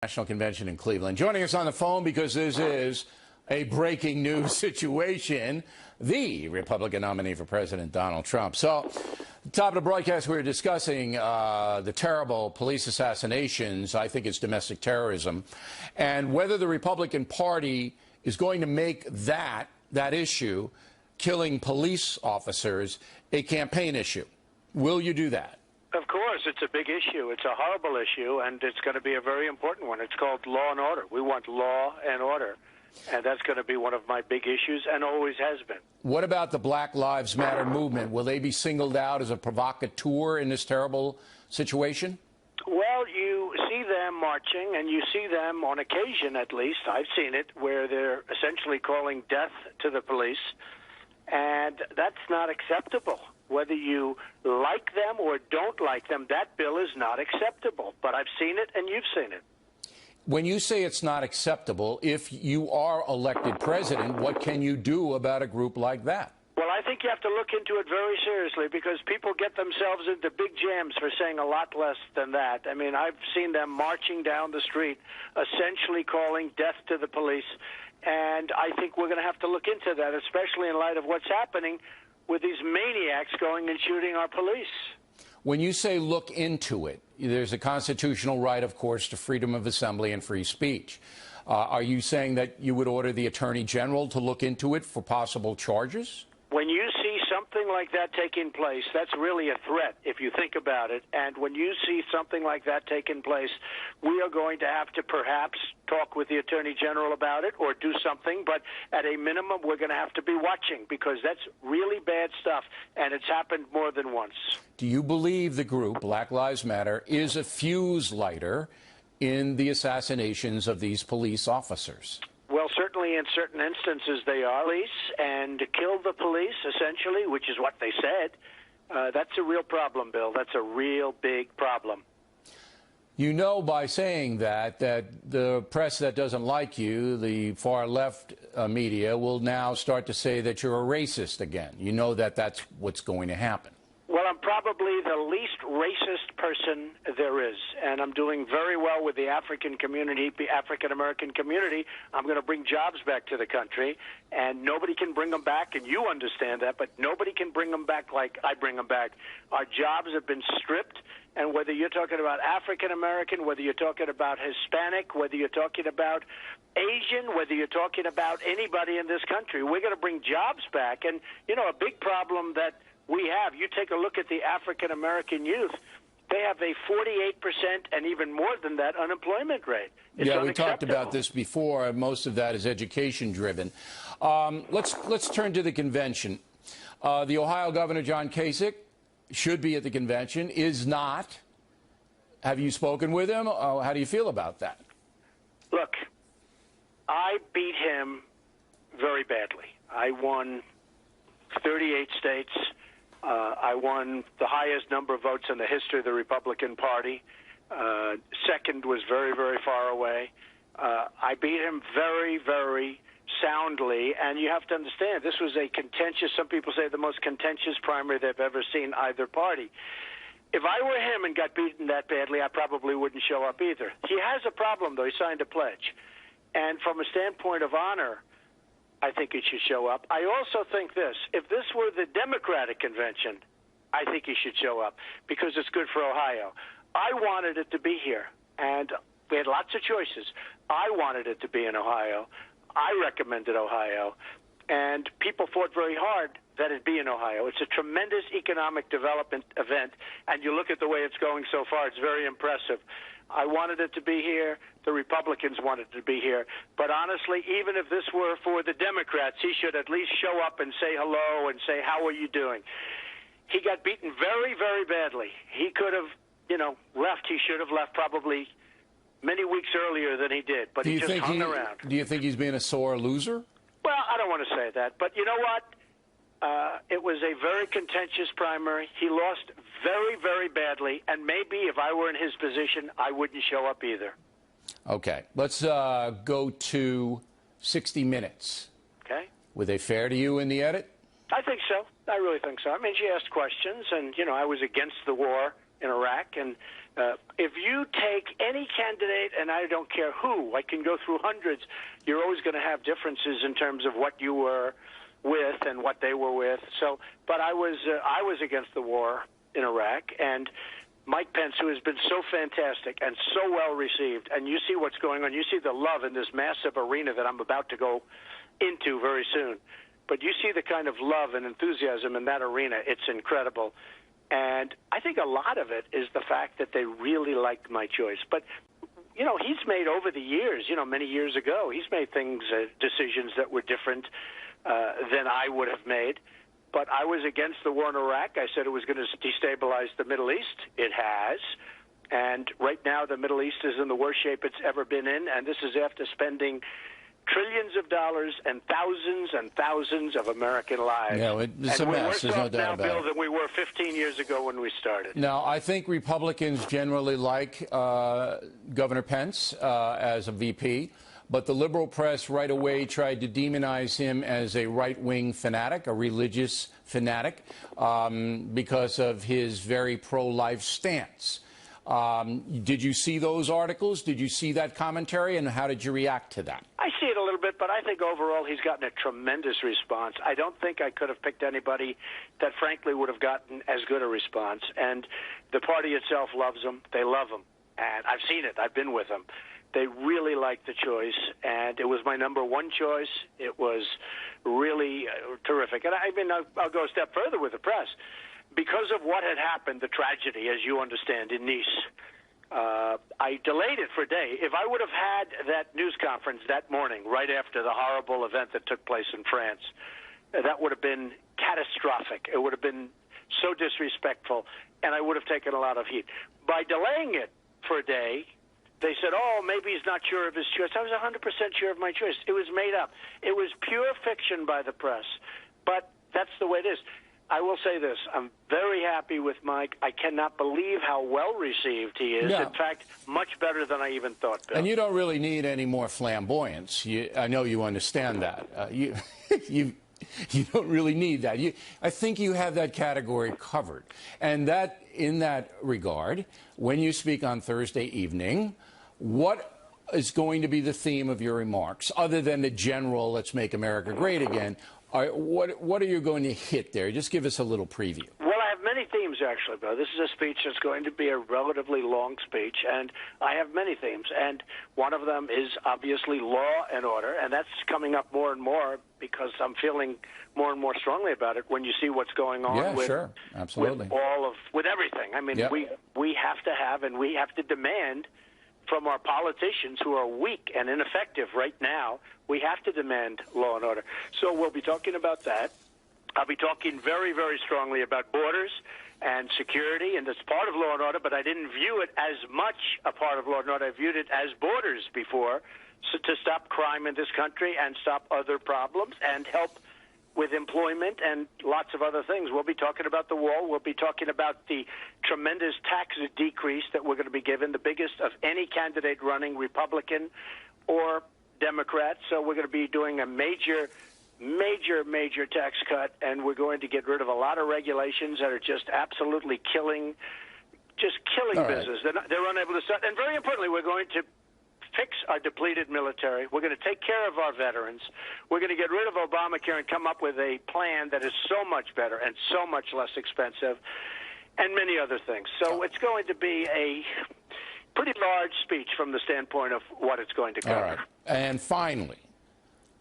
National Convention in Cleveland. Joining us on the phone because this is a breaking news situation, the Republican nominee for President Donald Trump. So, at the top of the broadcast, we were discussing the terrible police assassinations. I think it's domestic terrorism, and whether the Republican Party is going to make that issue, killing police officers, a campaign issue. Will you do that? Of course, it's a big issue. It's a horrible issue, and it's going to be a very important one. It's called law and order. We want law and order, and that's going to be one of my big issues and always has been. What about the Black Lives Matter movement? Will they be singled out as a provocateur in this terrible situation? Well, you see them marching, and you see them on occasion, at least. I've seen it, where they're essentially calling death to the police, and that's not acceptable. Whether you like them or don't like them, that bill is not acceptable. But I've seen it, and you've seen it. When you say it's not acceptable, if you are elected president, what can you do about a group like that? Well, I think you have to look into it very seriously, because people get themselves into big jams for saying a lot less than that. I mean, I've seen them marching down the street, essentially calling death to the police, and I think we're going to have to look into that, especially in light of what's happening with these maniacs going and shooting our police. When you say look into it, there's a constitutional right, of course, to freedom of assembly and free speech. Are you saying that you would order the Attorney General to look into it for possible charges? When you see something like that taking place, that's really a threat, if you think about it. And when you see something like that taking place, we are going to have to perhaps talk with the Attorney General about it or do something. But at a minimum, we're going to have to be watching, because that's really bad stuff, and it's happened more than once. Do you believe the group, Black Lives Matter, is a fuse lighter in the assassinations of these police officers? Well, certainly in certain instances they are police, and to kill the police, essentially, which is what they said, that's a real problem, Bill. That's a real big problem. You know, by saying that the press that doesn't like you, the far-left media, will now start to say that you're a racist again. You know that that's what's going to happen. Well, I'm probably the least racist person there is, and I'm doing very well with the African community, the African-American community. I'm going to bring jobs back to the country, and nobody can bring them back, and you understand that, but nobody can bring them back like I bring them back. Our jobs have been stripped, and whether you're talking about African-American, whether you're talking about Hispanic, whether you're talking about Asian, whether you're talking about anybody in this country, we're going to bring jobs back. And, you know, a big problem that we have, you take a look at the African-American youth, they have a 48% and even more than that unemployment rate. It's yeah, we talked about this before. Most of that is education-driven. Let's turn to the convention. The Ohio Governor, John Kasich, should be at the convention, is not. Have you spoken with him? How do you feel about that? Look, I beat him very badly. I won 38 states. I won the highest number of votes in the history of the Republican Party. Second was very, very far away. I beat him very, very soundly, and you have to understand, this was a contentious, some people say the most contentious primary they've ever seen either party. If I were him and got beaten that badly, I probably wouldn't show up either. He has a problem, though. He signed a pledge. And from a standpoint of honor, I think he should show up. I also think this. If this were the Democratic convention, I think he should show up, because it's good for Ohio. I wanted it to be here, and we had lots of choices. I wanted it to be in Ohio. I recommended Ohio, and people fought very hard that it be in Ohio. It's a tremendous economic development event, and you look at the way it's going so far, it's very impressive. I wanted it to be here. The Republicans wanted it to be here. But honestly, even if this were for the Democrats, he should at least show up and say hello and say, how are you doing? He got beaten very, very badly. He could have, left. He should have left probably many weeks earlier than he did. But he just hung around. Do you think he's being a sore loser? Well, I don't want to say that. But you know what? It was a very contentious primary. He lost very, very badly, and maybe if I were in his position, I wouldn't show up either. Okay. Let's go to 60 Minutes. Okay. Were they fair to you in the edit? I think so. I really think so. I mean, she asked questions, and, I was against the war in Iraq, and If you take any candidate, and I don't care who, I can go through hundreds, you're always going to have differences in terms of what you were with and what they were with. So, but I was against the war in Iraq, and Mike Pence, who has been so fantastic and so well received, and you see what's going on. You see the love in this massive arena that I'm about to go into very soon. But you see the kind of love and enthusiasm in that arena. It's incredible. And I think a lot of it is the fact that they really liked my choice. But, you know, he's made over the years, you know, many years ago, he's made decisions that were different than I would have made. But I was against the war in Iraq. I said it was going to destabilize the Middle East. It has. And right now the Middle East is in the worst shape it's ever been in. And this is after spending trillions of dollars and thousands of American lives. Yeah, it's a mess. There's no doubt about it. Bill, than we were 15 years ago when we started. Now, I think Republicans generally like Governor Pence as a VP, but the liberal press right away tried to demonize him as a right-wing fanatic, a religious fanatic, because of his very pro-life stance. Did you see those articles? Did you see that commentary? And how did you react to that? I see it a little bit, but I think overall he's gotten a tremendous response. I don't think I could have picked anybody that, frankly, would have gotten as good a response. And the party itself loves him. They love him. And I've seen it. I've been with them. They really liked the choice, and it was my number one choice. It was really terrific. And I mean, I'll go a step further with the press. Because of what had happened, the tragedy, as you understand, in Nice, I delayed it for a day. If I would have had that news conference that morning, right after the horrible event that took place in France, that would have been catastrophic. It would have been so disrespectful, and I would have taken a lot of heat. By delaying it for a day, they said, oh, maybe he's not sure of his choice. I was 100% sure of my choice. It was made up. It was pure fiction by the press. But that's the way it is. I will say this. I'm very happy with Mike. I cannot believe how well received he is. Yeah. In fact, much better than I even thought, Bill. And you don't really need any more flamboyance. I know you understand that. You don't really need that. I think you have that category covered. And that, in that regard, when you speak on Thursday evening, what is going to be the theme of your remarks, other than the general, let's make America great again? What are you going to hit there? Just give us a little preview. Well, I have many themes, actually, Bill. This is a speech that's going to be a relatively long speech, and I have many themes. And one of them is obviously law and order, and that's coming up more and more because I'm feeling more and more strongly about it when you see what's going on with everything. I mean, we have to have and we have to demand from our politicians who are weak and ineffective right now. We have to demand law and order. So we'll be talking about that. I'll be talking very, very strongly about borders and security, and it's part of law and order, but I didn't view it as much a part of law and order. I viewed it as borders before, so to stop crime in this country and stop other problems and help with employment and lots of other things. We'll be talking about the wall. We'll be talking about the tremendous tax decrease that we're going to be given, the biggest of any candidate running, Republican or Democrat. So we're going to be doing a major tax cut, and we're going to get rid of a lot of regulations that are just absolutely killing business. They're unable to start. And very importantly, we're going to fix our depleted military. We're going to take care of our veterans. We're going to get rid of Obamacare and come up with a plan that is so much better and so much less expensive, and many other things. So it's going to be a pretty large speech from the standpoint of what it's going to cover. All right. And finally,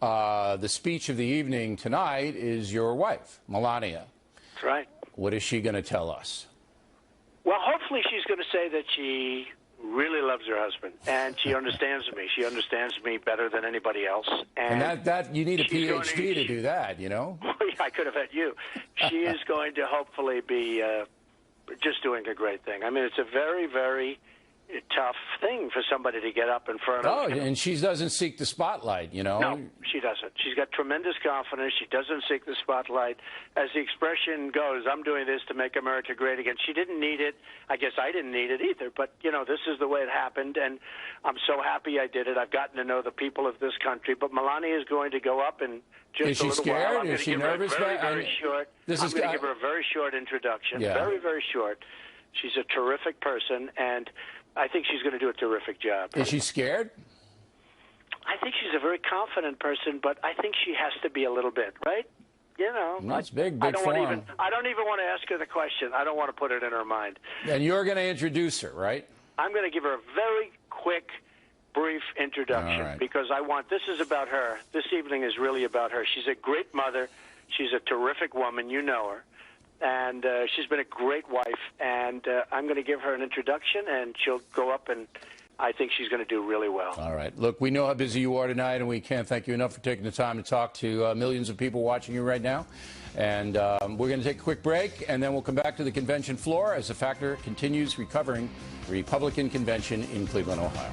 the speech of the evening tonight is your wife, Melania. That's right. What is she going to tell us? Well, hopefully she's going to say that she really loves her husband, and she understands me. She understands me better than anybody else. And that you need a PhD to do that, you know? I could have had you. She is going to hopefully be just doing a great thing. I mean, it's a very, very tough thing for somebody to get up in front of. Oh, and she doesn't seek the spotlight, you know? No, she doesn't. She's got tremendous confidence. She doesn't seek the spotlight. As the expression goes, I'm doing this to make America great again. She didn't need it. I guess I didn't need it either. But, you know, this is the way it happened, and I'm so happy I did it. I've gotten to know the people of this country. But Melania is going to go up and just a little while. Is she scared? Is she nervous? I'm going to give her a very short introduction. Yeah. Very, very short. She's a terrific person, and I think she's going to do a terrific job. Is she scared? I think she's a very confident person, but I think she has to be a little bit, right? You know, That's big I don't forum. even want to ask her the question. I don't want to put it in her mind. And you're going to introduce her, right? I'm going to give her a very quick, brief introduction All right. because this is about her. This evening is really about her. She's a great mother. She's a terrific woman. You know her. And she's been a great wife. And I'm going to give her an introduction, and she'll go up, and I think she's going to do really well. All right. Look, we know how busy you are tonight, and we can't thank you enough for taking the time to talk to millions of people watching you right now. And we're going to take a quick break, and then we'll come back to the convention floor as the Factor continues recovering the Republican convention in Cleveland, Ohio.